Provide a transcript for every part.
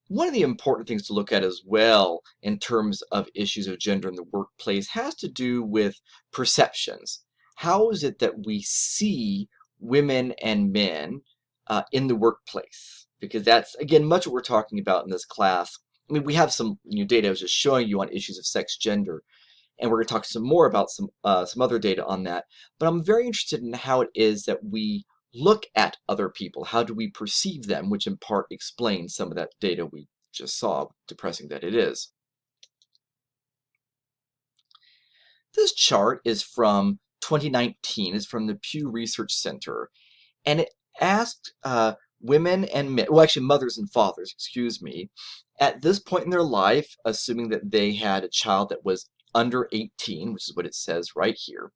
One of the important things to look at as well in terms of issues of gender in the workplace has to do with perceptions. How is it that we see women and men in the workplace? Because that's, again, much what we're talking about in this class. I mean, we have some data I was just showing you on issues of sex, gender, and we're going to talk some more about some other data on that. But I'm very interested in how it is that we look at other people. How do we perceive them, which in part explains some of that data we just saw, depressing that it is. This chart is from 2019. It's from the Pew Research Center, and it asked women and men, well, actually mothers and fathers, excuse me, at this point in their life, assuming that they had a child that was under 18, which is what it says right here.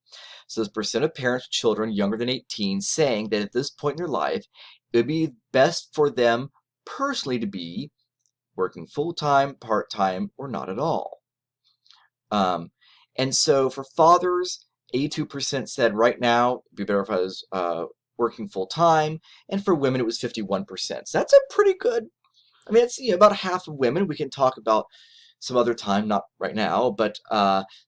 So this percent of parents with children younger than 18 saying that at this point in their life, it would be best for them personally to be working full-time, part-time, or not at all. And so for fathers, 82% said right now it'd be better if I was working full-time, and for women it was 51%. So that's a pretty good, I mean, it's about half of women. We can talk about some other time, not right now, but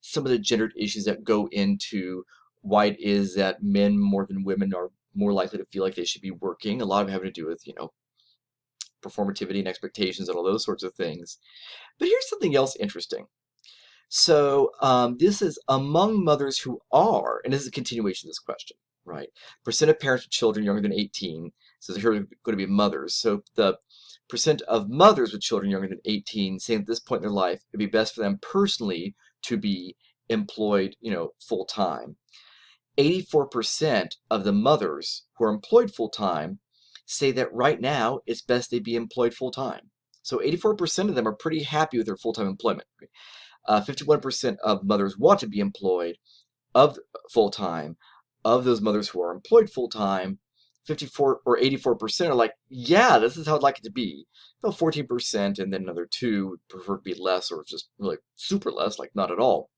some of the gendered issues that go into why it is that men more than women are more likely to feel like they should be working. A lot of it having to do with, performativity and expectations and all those sorts of things. But here's something else interesting. So this is among mothers who are, and this is a continuation of this question, right? Percent of parents with children younger than 18. So here are going to be mothers. So the percent of mothers with children younger than 18 saying at this point in their life it'd be best for them personally to be employed, full time. 84% of the mothers who are employed full time say that right now it's best they be employed full time. So 84% of them are pretty happy with their full-time employment. 51% of mothers want to be employed of full-time. Of those mothers who are employed full-time, 54 or 84% are like, yeah, this is how I'd like it to be. About 14%, and then another 2 would prefer to be less or just really super less, like not at all.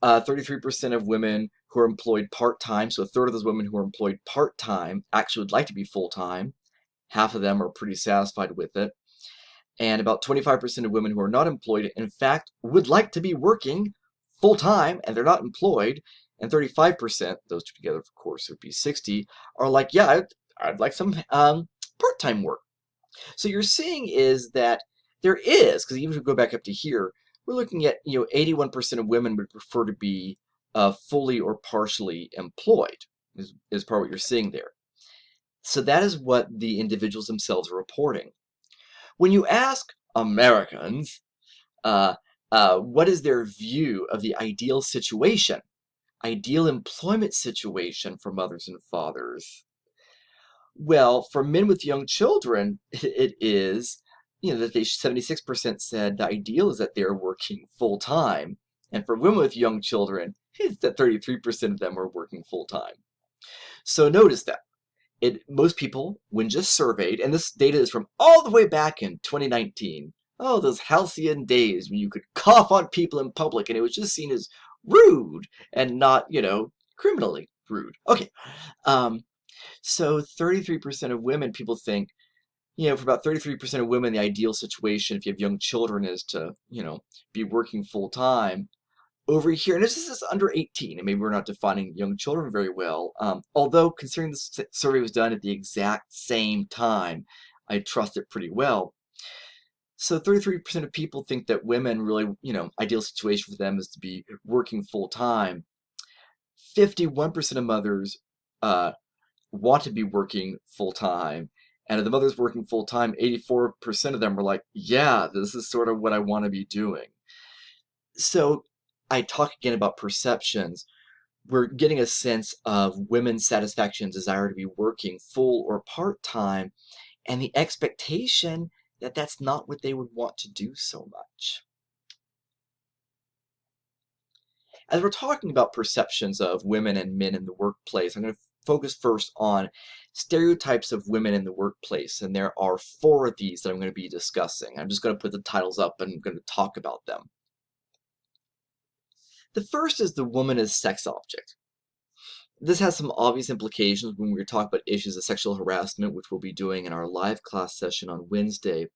33% of women who are employed part-time, so a third of those women who are employed part-time actually would like to be full-time. Half of them are pretty satisfied with it. And about 25% of women who are not employed, in fact, would like to be working full-time, and they're not employed. And 35%, those two together, of course, would be 60, are like, yeah, I'd like some part-time work. So you're seeing is that there is, because even if we go back up to here, we're looking at, 81% of women would prefer to be fully or partially employed, is part of what you're seeing there. So that is what the individuals themselves are reporting. When you ask Americans, what is their view of the ideal situation, ideal employment situation for mothers and fathers? Well, for men with young children, it is, that 76% said the ideal is that they're working full time. And for women with young children, it's that 33% of them are working full time. So notice that. Most people, when just surveyed, and this data is from all the way back in 2019, oh, those halcyon days when you could cough on people in public and it was just seen as rude and not, criminally rude. Okay. So 33% of women, people think, for about 33% of women, the ideal situation, if you have young children, is to, be working full time. Over here, and this is under 18, and maybe we're not defining young children very well, although considering this survey was done at the exact same time, I trust it pretty well. So 33% of people think that women really, ideal situation for them is to be working full time. 51% of mothers want to be working full time. And of the mothers working full time, 84% of them are like, yeah, this is sort of what I want to be doing. So I talk again about perceptions. We're getting a sense of women's satisfaction and desire to be working full or part-time, and the expectation that that's not what they would want to do so much. As we're talking about perceptions of women and men in the workplace, I'm going to focus first on stereotypes of women in the workplace, and there are 4 of these that I'm going to be discussing. I'm just going to put the titles up and I'm going to talk about them. The first is the woman as sex object. This has some obvious implications when we talk about issues of sexual harassment, which we'll be doing in our live class session on Wednesday.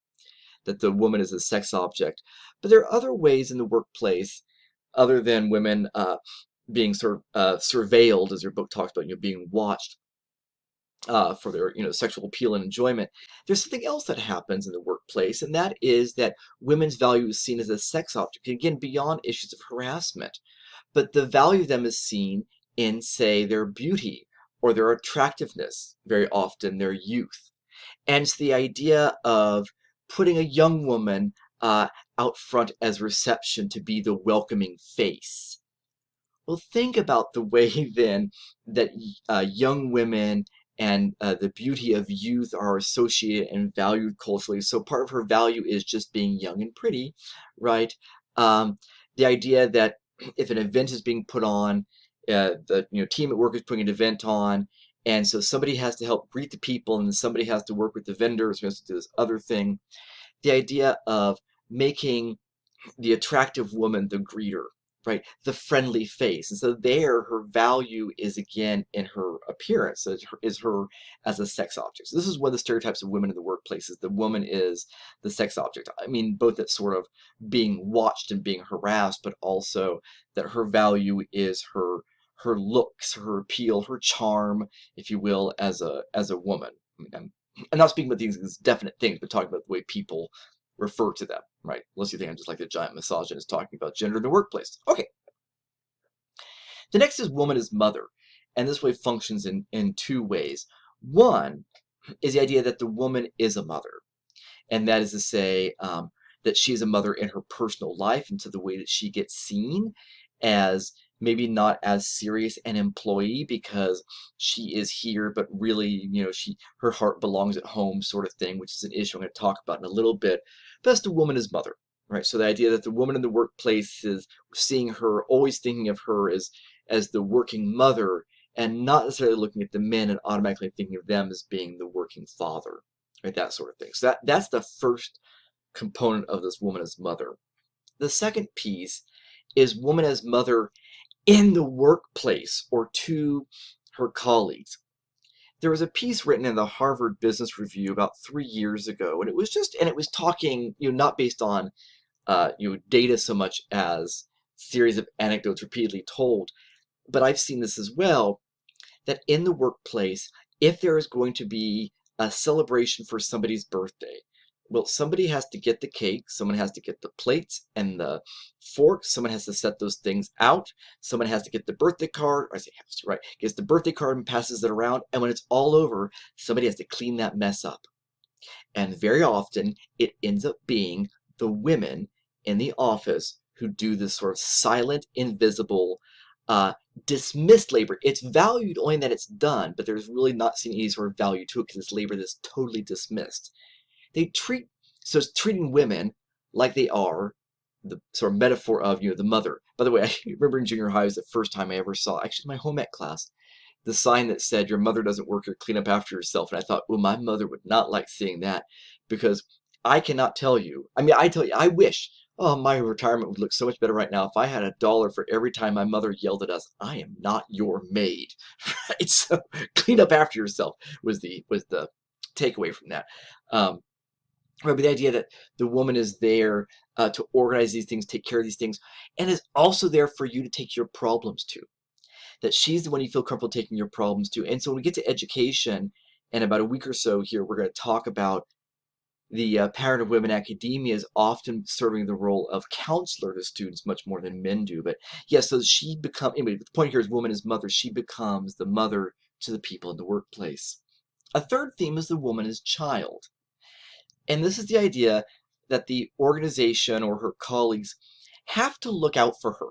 that the woman is a sex object. But there are other ways in the workplace, other than women being sort of surveilled, as your book talks about, being watched for their sexual appeal and enjoyment. There's something else that happens in the workplace, and that is that women's value is seen as a sex object, again, beyond issues of harassment. But the value of them is seen in, say, their beauty or their attractiveness, very often their youth. And it's the idea of putting a young woman out front as reception to be the welcoming face. Well, think about the way then that young women and the beauty of youth are associated and valued culturally. So part of her value is just being young and pretty, right? The idea that if an event is being put on, the team at work is putting an event on, and so somebody has to help greet the people, and then somebody has to work with the vendors, who has to do this other thing. The idea of making the attractive woman the greeter, right? The friendly face. And so there, her value is again in her appearance, is her as a sex object. So this is one of the stereotypes of women in the workplace, is the woman is the sex object. I mean, both that sort of being watched and being harassed, but also that her value is her looks, her appeal, her charm, if you will, as a woman. I mean, I'm not speaking about these as definite things, but talking about the way people refer to them, right? Unless you think I'm just like the giant misogynist talking about gender in the workplace. Okay. The next is woman as mother, and this way functions in two ways. One is the idea that the woman is a mother, and that is to say that she is a mother in her personal life, and so the way that she gets seen as maybe not as serious an employee because she is here, but really, her heart belongs at home, sort of thing, which is an issue I'm going to talk about in a little bit. Best a woman as mother, right? So the idea that the woman in the workplace is seeing her, always thinking of her as the working mother, and not necessarily looking at the men and automatically thinking of them as being the working father, right? That sort of thing. So that's the first component of this woman as mother. The second piece is woman as mother in the workplace or to her colleagues. There was a piece written in the Harvard Business Review about 3 years ago, and it was talking, not based on, data so much as series of anecdotes repeatedly told, but I've seen this as well, that in the workplace, if there is going to be a celebration for somebody's birthday, well, somebody has to get the cake, someone has to get the plates and the forks, someone has to set those things out, someone has to get the birthday card, or I say has to, right, gets the birthday card and passes it around, and when it's all over, somebody has to clean that mess up. And very often, it ends up being the women in the office who do this sort of silent, invisible, dismissed labor. It's valued only that it's done, but there's really not seen any sort of value to it because it's labor that's totally dismissed. So it's treating women like they are the sort of metaphor of, the mother. By the way, I remember in junior high was the first time I ever saw, actually my home ec class, the sign that said, your mother doesn't work here, clean up after yourself. And I thought, well, my mother would not like seeing that, because I cannot tell you, I tell you, I wish, oh, my retirement would look so much better right now if I had $1 for every time my mother yelled at us, I am not your maid, right? So clean up after yourself was the takeaway from that. Right, but the idea that the woman is there to organize these things, take care of these things, and is also there for you to take your problems to. That she's the one you feel comfortable taking your problems to. And so when we get to education, in about a week or so here, we're going to talk about the parent of women academia is often serving the role of counselor to students much more than men do. But yeah, so anyway, the point here is woman as mother. She becomes the mother to the people in the workplace. A third theme is the woman as child. And this is the idea that the organization or her colleagues have to look out for her,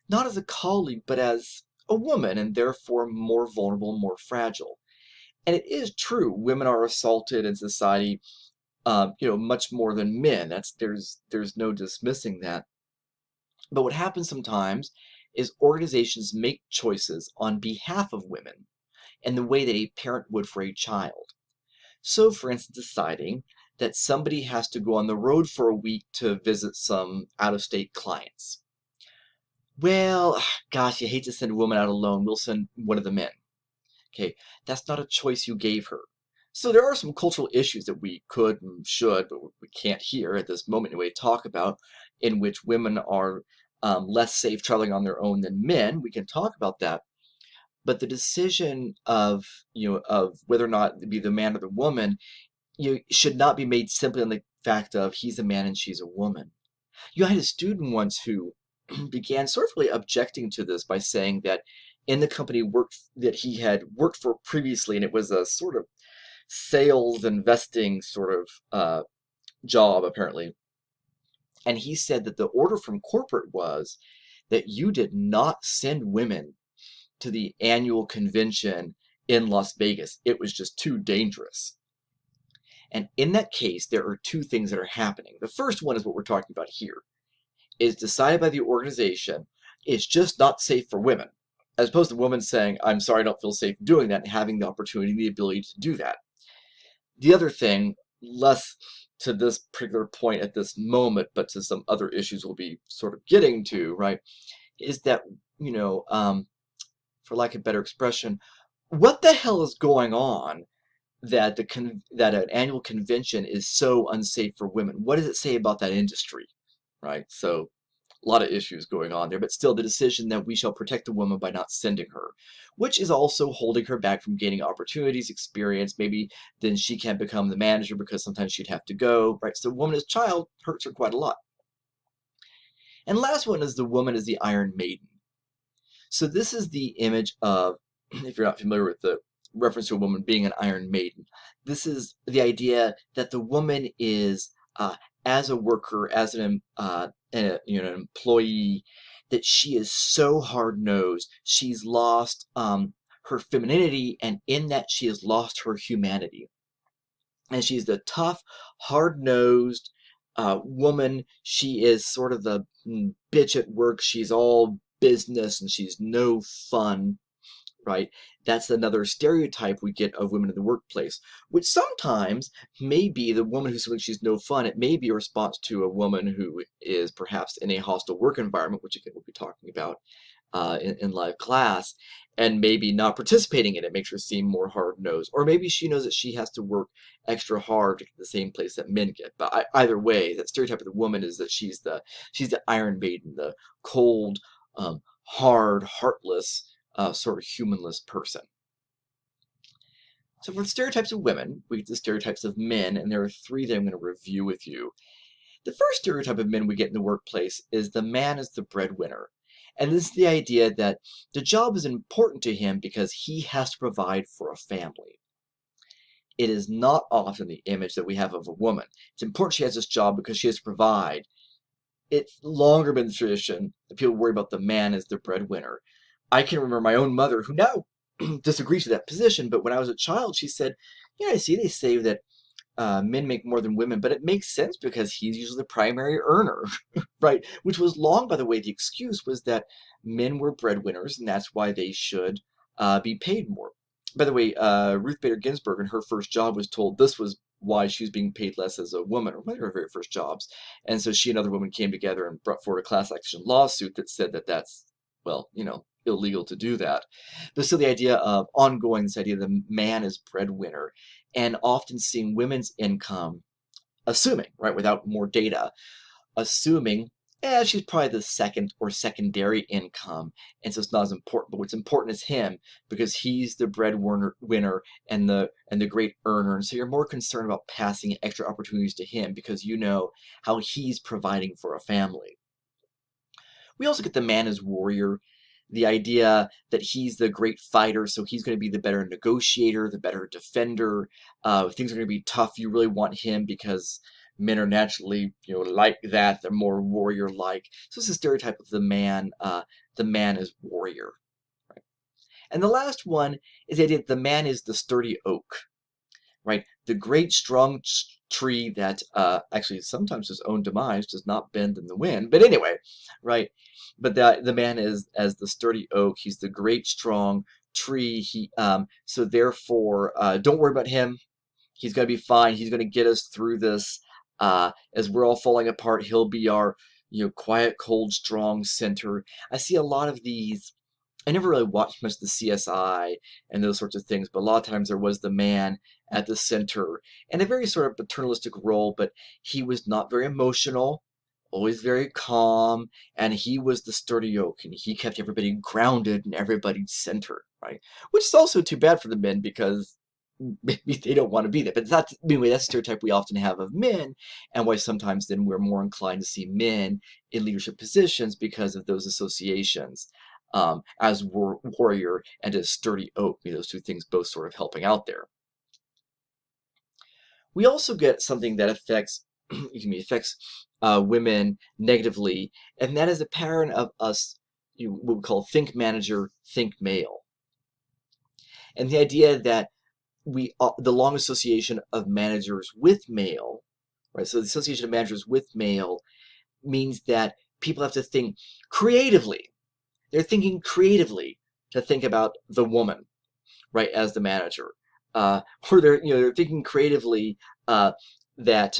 not as a colleague, but as a woman, and therefore more vulnerable, more fragile. And it is true, women are assaulted in society, much more than men. There's no dismissing that. But what happens sometimes is organizations make choices on behalf of women in the way that a parent would for a child. So, for instance, deciding that somebody has to go on the road for a week to visit some out-of-state clients. Well, gosh, you hate to send a woman out alone. We'll send one of the men. Okay, that's not a choice you gave her. So there are some cultural issues that we could and should, but we can't here at this moment anyway talk about, in which women are less safe traveling on their own than men. We can talk about that. But the decision of, of whether or not to be the man or the woman, should not be made simply on the fact of he's a man and she's a woman. I had a student once who began sort of really objecting to this by saying that in the company that he had worked for previously, and it was a sort of sales investing sort of job apparently, and he said that the order from corporate was that you did not send women to the annual convention in Las Vegas. It was just too dangerous. And in that case, there are two things that are happening. The first one is what we're talking about here. Is decided by the organization. It's just not safe for women. As opposed to women saying, I'm sorry, I don't feel safe doing that, and having the opportunity and the ability to do that. The other thing, less to this particular point at this moment, but to some other issues we'll be sort of getting to, right, is that, for lack of better expression, what the hell is going on that that an annual convention is so unsafe for women? What does it say about that industry, right? So a lot of issues going on there, but still the decision that we shall protect the woman by not sending her, which is also holding her back from gaining opportunities, experience. Maybe then she can't become the manager because sometimes she'd have to go, right? So the woman as child hurts her quite a lot. And last one is the woman as the Iron Maiden. So this is the image of, if you're not familiar with the reference to a woman being an Iron Maiden, this is the idea that the woman is, as a worker, as an employee, that she is so hard-nosed. She's lost her femininity, and in that she has lost her humanity. And she's the tough, hard-nosed woman. She is sort of the bitch at work. She's all business and she's no fun, right? That's another stereotype we get of women in the workplace, which sometimes may be the woman who feels she's no fun. It may be a response to a woman who is perhaps in a hostile work environment, which again we'll be talking about in live class, and maybe not participating in it makes her seem more hard-nosed. Or maybe she knows that she has to work extra hard to get the same place that men get. But either way, that stereotype of the woman is that she's the Iron Maiden, the cold, hard, heartless, sort of humanless person. So for the stereotypes of women, we get the stereotypes of men, and there are three that I'm going to review with you. The first stereotype of men we get in the workplace is the man is the breadwinner. And this is the idea that the job is important to him because he has to provide for a family. It is not often the image that we have of a woman. It's important she has this job because she has to provide. It's longer been the tradition that people worry about the man as the breadwinner. I can remember my own mother, who now disagrees with that position, but when I was a child, she said, I see they say that men make more than women, but it makes sense because he's usually the primary earner, right? Which was long, by the way, the excuse was that men were breadwinners, and that's why they should be paid more. By the way, Ruth Bader Ginsburg in her first job was told this was why she was being paid less as a woman, or one of her very first jobs. And so she and other women came together and brought forward a class action lawsuit that said that that's, well, illegal to do that. But still the idea of ongoing, this idea the man is breadwinner, and often seeing women's income, assuming, right, without more data, assuming, she's probably the second or secondary income, and so it's not as important. But what's important is him, because he's the breadwinner and the great earner, and so you're more concerned about passing extra opportunities to him because you know how he's providing for a family. We also get the man as warrior. The idea that he's the great fighter, so he's going to be the better negotiator, the better defender. Things are going to be tough. You really want him because men are naturally, like that. They're more warrior-like. So it's a stereotype of the man as warrior. Right? And the last one is the idea that the man is the sturdy oak, right? The great, strong tree that actually sometimes his own demise does not bend in the wind. But anyway, right? But the man is as the sturdy oak. He's the great, strong tree. So therefore, don't worry about him. He's going to be fine. He's going to get us through this. As we're all falling apart, he'll be our, quiet, cold, strong center. I see a lot of these. I never really watched much of the CSI and those sorts of things, but a lot of times there was the man at the center, and a very sort of paternalistic role, but he was not very emotional, always very calm, and he was the sturdy oak, and he kept everybody grounded and everybody centered, right? Which is also too bad for the men because maybe they don't want to be there. But that's, anyway, that's a stereotype we often have of men, and why sometimes then we're more inclined to see men in leadership positions because of those associations, as warrior and as sturdy oak. Those two things both sort of helping out there. We also get something that affects affects women negatively, and that is a pattern of us, what we call think manager, think male. And the idea that the long association of managers with male, right? So the association of managers with male means that people have to think creatively. They're thinking creatively to think about the woman, right, as the manager, or they're thinking creatively that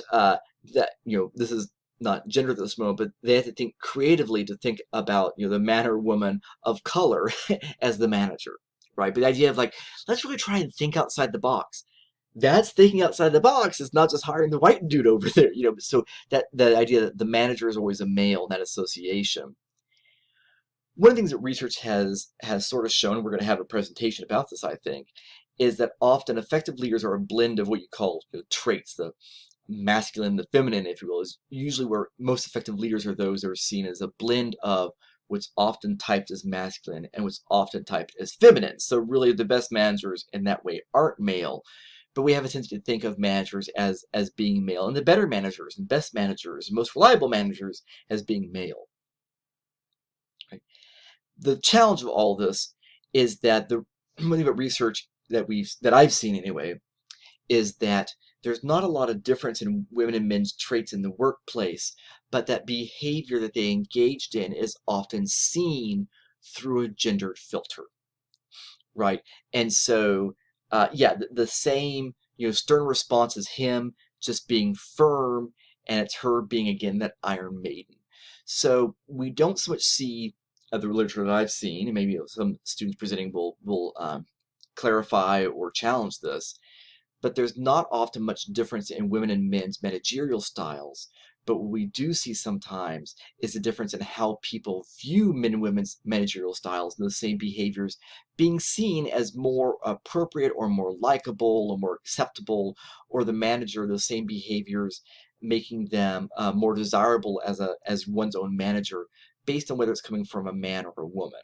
this is not gender at this moment, but they have to think creatively to think about the man or woman of color as the manager, right? But the idea of like, let's really try and think outside the box. That's thinking outside the box. It's not just hiring the white dude over there, So that idea that the manager is always a male in that association. One of the things that research has sort of shown, we're going to have a presentation about this, I think, is that often effective leaders are a blend of what you call traits, the masculine, the feminine, if you will, is usually where most effective leaders are those that are seen as a blend of what's often typed as masculine and what's often typed as feminine. So really the best managers in that way aren't male, but we have a tendency to think of managers as being male, and the better managers and best managers, most reliable managers as being male. Right? The challenge of all this is that the one thing about research that I've seen anyway is that there's not a lot of difference in women and men's traits in the workplace, but that behavior that they engaged in is often seen through a gendered filter, right? And so, the same, stern response as him just being firm, and it's her being, again, that Iron Maiden. So we don't so much see the literature that I've seen, and maybe some students presenting will clarify or challenge this, but there's not often much difference in women and men's managerial styles. But what we do see sometimes is the difference in how people view men and women's managerial styles, and those same behaviors being seen as more appropriate or more likable or more acceptable, or the manager, those same behaviors making them more desirable as one's own manager, based on whether it's coming from a man or a woman.